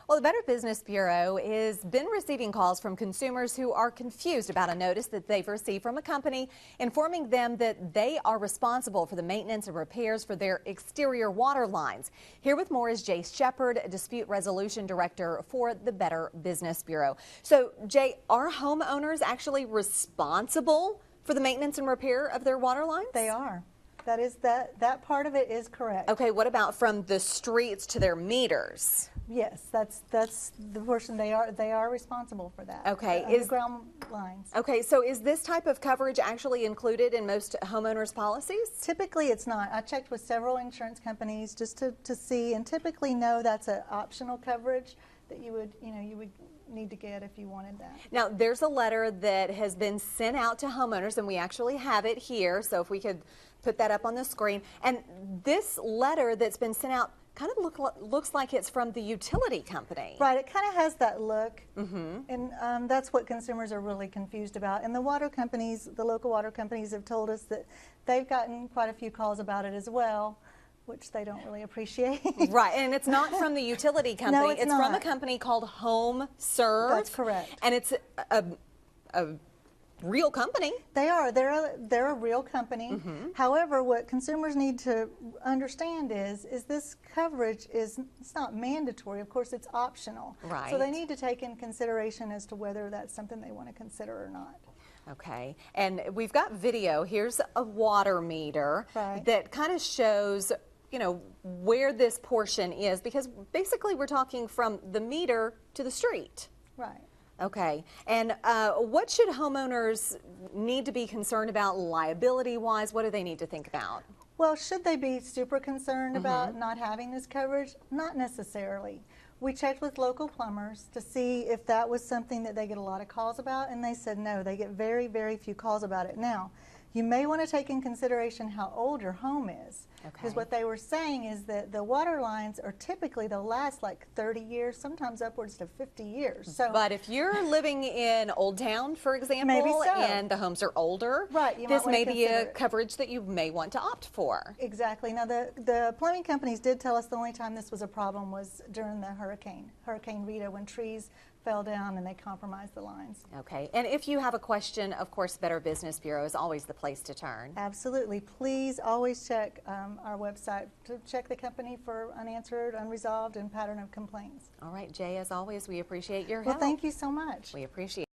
Well, the Better Business Bureau has been receiving calls from consumers who are confused about a notice that they've received from a company informing them that they are responsible for the maintenance and repairs for their exterior water lines. Here with more is Jay Sheppard, Dispute Resolution Director for the Better Business Bureau. So, Jay, are homeowners actually responsible for the maintenance and repair of their water lines? They are. That part of it is correct. Okay, what about from the streets to their meters? Yes, that's the portion they are responsible for that. Okay, underground lines. Okay, so is this type of coverage actually included in most homeowners' policies? Typically, it's not. I checked with several insurance companies just to see, and typically, no, that's an optional coverage that you would need to get if you wanted that. Now, there's a letter that has been sent out to homeowners, and we actually have it here. So if we could put that up on the screen, and this letter that's been sent out kind of looks like it's from the utility company. Right, it kind of has that look, and that's what consumers are really confused about. And the water companies, the local water companies have told us that they've gotten quite a few calls about it as well, which they don't really appreciate. Right, and it's not from the utility company. No, it's not. From a company called Home Serve. That's correct. And it's a real company. They are. They're a real company. However, what consumers need to understand is this coverage it's not mandatory. Of course, it's optional. Right. So they need to take in consideration as to whether that's something they want to consider or not. Okay, and we've got video. Here's a water meter that kind of shows, you know, where this portion is, because basically we're talking from the meter to the street. Right. Okay, and what should homeowners need to be concerned about liability-wise? What do they need to think about? Well, should they be super concerned about not having this coverage? Not necessarily. We checked with local plumbers to see if that was something that they get a lot of calls about, and they said no, they get very, very few calls about it. Now, you may want to take in consideration how old your home is. Because what they were saying is that the water lines are typically, they'll last like 30 years, sometimes upwards to 50 years. So, but if you're living in Old Town, for example, maybe so. And the homes are older, this may be a coverage that you may want to opt for. Exactly. Now, the plumbing companies did tell us the only time this was a problem was during the Hurricane Rita, when trees fell down and they compromised the lines. Okay, and if you have a question, of course, Better Business Bureau is always the place to turn. Absolutely. Please always check our website to check the company for unanswered, unresolved, and pattern of complaints. All right, Jay, as always, we appreciate your help. Well, thank you so much. We appreciate it.